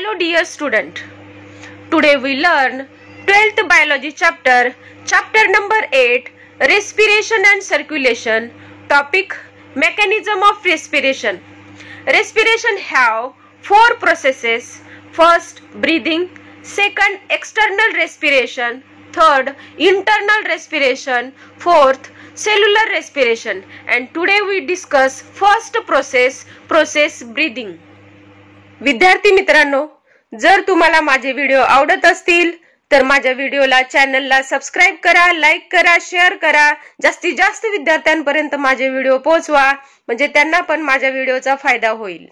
Hello dear student. Today we learn 12th biology chapter number 8, respiration and circulation. Topic: mechanism of respiration. Respiration have four processes. First, breathing. Second, external respiration. Third, internal respiration. Fourth, cellular respiration. And today we discuss first process breathing. विद्यार्थी मित्रांनो, जर तुम्हाला माझे video आवडत असतील तर माझ्या व्हिडिओला चॅनलला सबस्क्राइब करा, लाईक करा, शेअर करा. जास्तीत जास्त विद्यार्थ्यांपर्यंत माझे व्हिडिओ पोहोचवा, म्हणजे त्यांना पण माझ्या व्हिडिओचा फायदा होईल.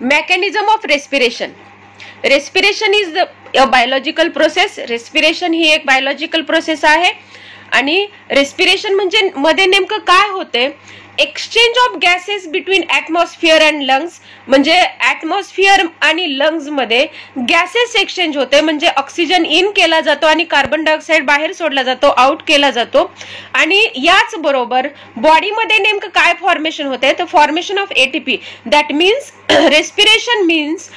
Mechanism of respiration. Respiration is a biological process. Respiration ही एक biological process आहे आणि respiration म्हणजे मध्ये नेमकं काय होते? Exchange of gases between atmosphere and lungs. म्हणजे ॲटमॉस्फिअर आणि लंग्स मध्ये गॅसेस एक्सचेंज होते, म्हणजे ऑक्सिजन इन केला जातो आणि कार्बन डायऑक्साइड बाहेर सोडला जातो, आउट केला जातो. आणि याच बरोबर बॉडीमध्ये नेमकं काय फॉर्मेशन होते? तर formation of ATP. That means respiration means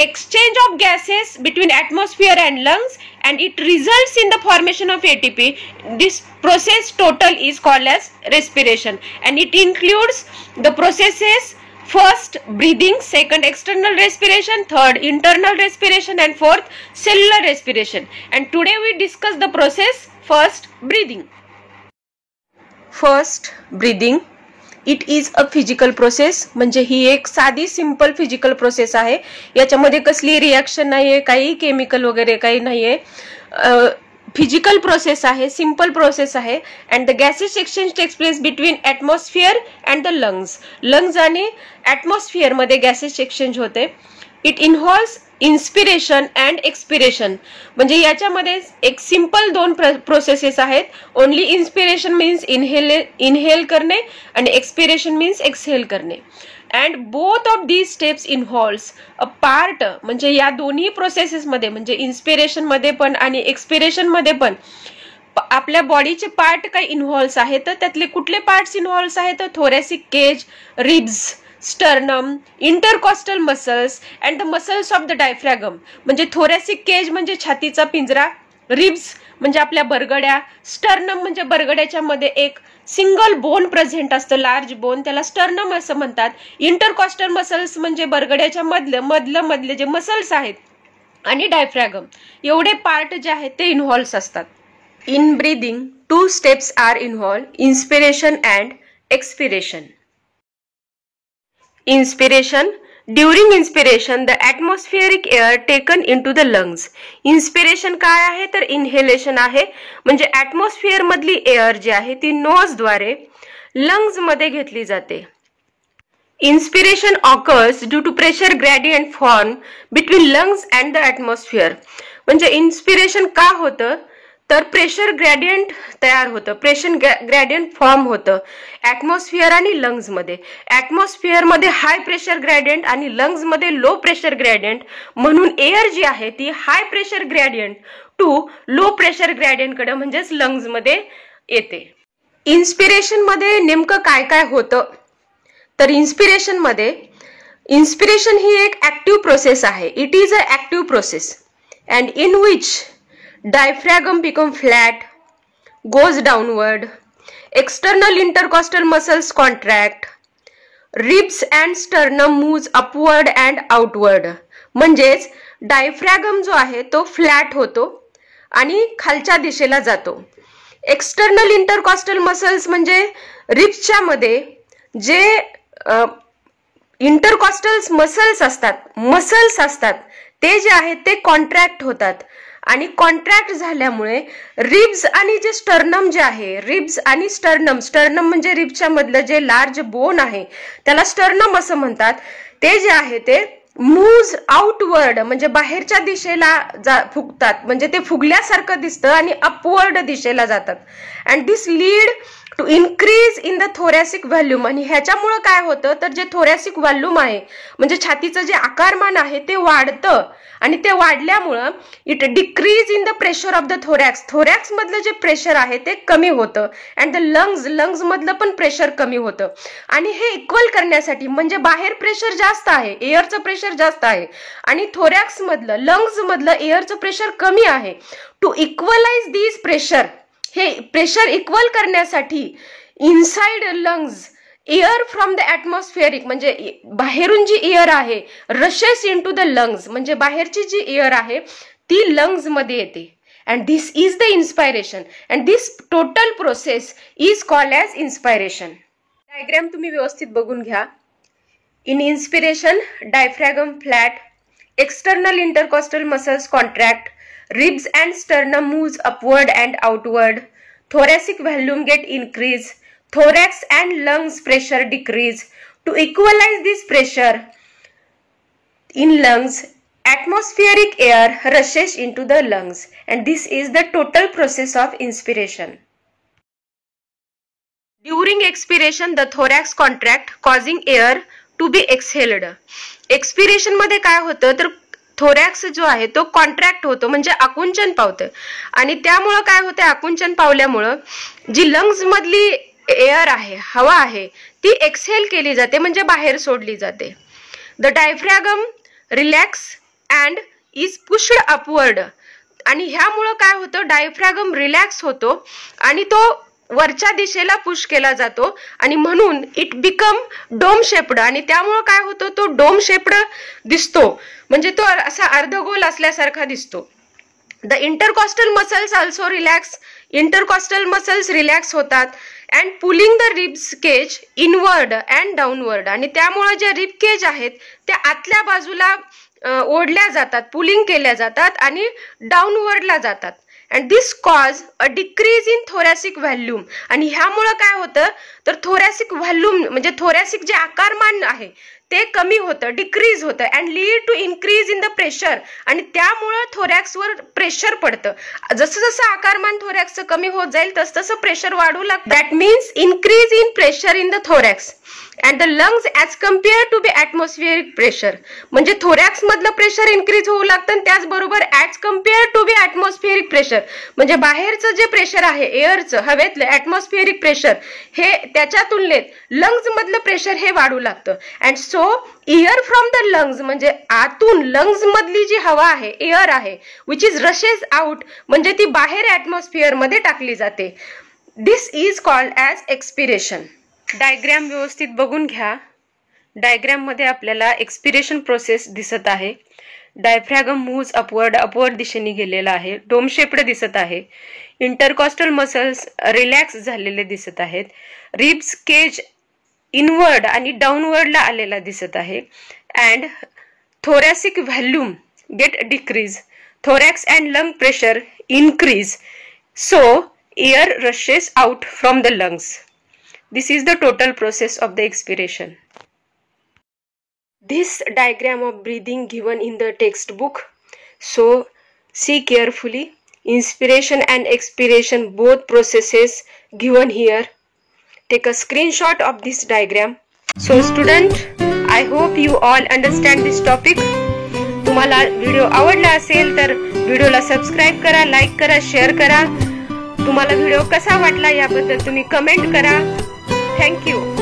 exchange of gases between atmosphere and lungs, and it results in the formation of ATP. This process total is called as respiration, and it includes the processes: first, breathing; second, external respiration; third, internal respiration; and fourth, cellular respiration. And today we discuss the process first, breathing. First, breathing. It is a physical process. म्हणजे ही एक साधी simple physical process आहे. याच्यामध्ये कसली reaction नाहीये, काही chemical वगैरे काही नाहीये. फिजिकल प्रोसेस आहे, सिंपल प्रोसेस आहे. And the gases exchange takes place between atmosphere and the lungs. Lungs आणि ॲटमॉस्फिअर मध्ये गॅसेस एक्सचेंज होते. It involves inspiration and expiration. म्हणजे याच्यामध्ये एक सिंपल दोन प्रोसेसेस आहेत. ओनली इन्स्पिरेशन मीन्स इनहेल करणे आणि एक्सपिरेशन मीन्स एक्सहेल करणे. And both of these steps involves a part. म्हणजे या दोन्ही प्रोसेसेसमध्ये, म्हणजे इन्स्पिरेशन मध्ये पण आणि एक्सपिरेशन मध्ये पण आपल्या बॉडीचे पार्ट काही इन्व्हॉल्व्स आहेत. तर त्यातले कुठले पार्ट्स इन्व्हॉल्व्स आहेत? तर thoracic cage, ribs, sternum, intercostal muscles and the muscles of the diaphragm. म्हणजे थोरॅसिक केज म्हणजे छातीचा पिंजरा, रिब्स म्हणजे आपल्या बरगड्या, स्टर्नम म्हणजे बरगड्याच्या मध्ये एक सिंगल बोन प्रेझेंट असतं, लार्ज बोन, त्याला स्टर्नम असं म्हणतात. इंटरकॉस्टल मसल्स म्हणजे बरगड्याच्या मधले जे मसल्स आहेत, आणि डायफ्रॅगम. एवढे पार्ट जे आहेत ते इन्व्हॉल्व्स असतात. In breathing 2 steps are involve: inspiration and expiration. Inspiration. During inspiration, the atmospheric air taken into the lungs. Inspiration काय आहे? तर इनहेलेशन आहे. म्हणजे ॲटमॉस्फिअर मधली एअर जी आहे ती नोज द्वारे लंग्स मध्ये घेतली जाते. Inspiration occurs due to pressure gradient form between lungs and the atmosphere. म्हणजे इन्स्पिरेशन का होतं? तर प्रेशर ग्रॅडियंट तयार होतं, प्रेशर ग्रॅडियंट फॉर्म होतं ॲटमॉस्फिअर आणि लंग्स मध्ये. ॲटमॉस्फिअर मध्ये हाय प्रेशर ग्रॅडियंट आणि लंग्स मध्ये लो प्रेशर ग्रॅडियंट. म्हणून एअर जी आहे ती high pressure gradient to low pressure gradient कडे म्हणजेच लंग्स मध्ये येते. इन्स्पिरेशन मध्ये नेमकं काय काय होतं? तर इन्स्पिरेशन ही एक ऍक्टिव्ह प्रोसेस आहे. It is a active process and in which diaphragm become flat, goes downward, external intercostal muscles contract, ribs and sternum moves upward and outward. म्हणजेच डायफ्रॅगम जो आहे तो फ्लॅट होतो आणि खालच्या दिशेला जातो. एक्सटर्नल इंटरकॉस्टल मसल्स म्हणजे रिब्सच्या मध्ये जे इंटरकॉस्टल मसल्स असतात ते जे आहेत ते कॉन्ट्रॅक्ट होतात. आणि कॉन्ट्रॅक्ट झाल्यामुळे रिब्स आणि जे स्टर्नम जे आहे, रिब्स आणि स्टर्नम म्हणजे रिब्सच्या मधलं जे लार्ज बोन आहे त्याला स्टर्नम असं म्हणतात. ते जे आहे ते मूव्ज आउटवर्ड म्हणजे बाहेरच्या दिशेला फुगतात. म्हणजे ते फुगल्यासारखं दिसतं आणि अपवर्ड दिशेला जातात. And this lead to increase in the thoracic volume. आणि ह्याच्यामुळे काय होतं तर जे थोरॅसिक व्हॉल्यूम आहे म्हणजे छातीचं जे आकारमान आहे ते वाढतं आणि ते वाढल्यामुळं it decrease in the pressure of the thorax. Thorax मधलं जे प्रेशर आहे ते कमी होतं अँड द लंग्स मधलं पण प्रेशर कमी होतं. आणि हे इक्वल करण्यासाठी म्हणजे बाहेर प्रेशर जास्त आहे, एअरचं प्रेशर जास्त आहे आणि थोरॅक्स मधलं लंग्स मधलं एअरचं प्रेशर कमी आहे. टू इक्वलाइज दिस प्रेशर, हे प्रेशर इक्वल करण्यासाठी inside lungs air from the atmospheric म्हणजे बाहेरून जी एअर आहे rushes into the lungs म्हणजे बाहेरची जी एअर आहे ती लंग्स मध्ये येते. And this is the inspiration and this total process is called as inspiration. Diagram तुम्ही व्यवस्थित बघून घ्या. In inspiration diaphragm flat, external intercostal muscles contract, ribs and sternum moves upward and outward, thoracic volume get increase, thorax and lungs pressure decrease. To equalize this pressure in lungs, atmospheric air rushes into the lungs and this is the total process of inspiration. During expiration the thorax contract causing air to be exhaled. Expiration मध्ये काय होतं तर thorax जो आहे तो contract होतो म्हणजे आकुंचन पावतं आणि त्यामुळं काय होतं आकुंचन पावल्यामुळं जी लंग्स मधली एअर आहे हवा आहे ती एक्सहेल केली जाते म्हणजे बाहेर सोडली जाते. The diaphragm relax and is pushed upward आणि ह्यामुळं काय होतं डायफ्रॅगम रिलॅक्स होतो आणि तो वरच्या दिशेला पुश केला जातो आणि म्हणून इट बिकम डोम शेप्ड आणि त्यामुळं काय होतं तो डोम शेप्ड दिसतो म्हणजे तो असा अर्धगोल असल्यासारखा दिसतो. The intercostal muscles also relax, intercostal muscles relax होतात and pulling the ribs cage inward and downward आणि त्यामुळे जे रिब केज आहेत त्या आतल्या बाजूला ओढल्या जातात, पुलिंग केल्या जातात आणि डाऊनवर्डला जातात. And this cause a decrease in thoracic volume आणि ह्यामुळं काय होतं तर थोरॅसिक व्हॉल्यूम म्हणजे थोरॅसिक जे आकारमान आहे ते कमी होतं, डिक्रीज होतं and lead to increase in the pressure आणि त्यामुळं थोरॅक्सवर प्रेशर पडतं. जसं जसं आकारमान थोरॅक्सचं कमी होत जाईल तसं तसं प्रेशर वाढू लागतं. That means increase in pressure in the thorax and the lungs as compare to be atmospheric pressure म्हणजे थोरॅक्स मधलं प्रेशर इन्क्रीज होऊ लागतं आणि त्याचबरोबर as compare to be atmospheric pressure म्हणजे बाहेरचं जे प्रेशर आहे एअरचं हवेतलं ॲटमॉस्फिअरिक प्रेशर हे त्याच्या तुलनेत लंग्स मधलं प्रेशर हे वाढू लागतं. And so air from the lungs म्हणजे आतून लंग्स मधली जी हवा आहे एअर आहे विच इज रशेस आउट म्हणजे ती बाहेर ॲटमॉस्फिअर मध्ये टाकली जाते. This is called as expiration. Diagram व्यवस्थित बघून घ्या. डायग्रॅम मध्ये आपल्याला एक्सपिरेशन प्रोसेस दिसत आहे. डायफ्रॅगम मूव्स अपवर्ड दिशेने गेलेला आहे, डोम शेप्ड दिसत आहे. इंटरकॉस्टल मसल्स रिलॅक्स झालेले दिसत आहेत. रिब्स केज इनवर्ड आणि डाऊनवर्डला आलेला दिसत आहे. And thoracic volume gate decrease, thorax and lung pressure increase, so air rashes out from the lungs. This is the total process of the expiration. This diagram of breathing given in the textbook. So see carefully. Inspiration and expiration both processes given here. Take a screenshot of this diagram. So student, I hope you all understand this topic. तुम्हाला video आवडला असेल तर व्हिडिओला subscribe करा, like करा, share करा. तुम्हाला video कसा वाटला याबद्दल तुम्ही कमेंट करा. Thank you.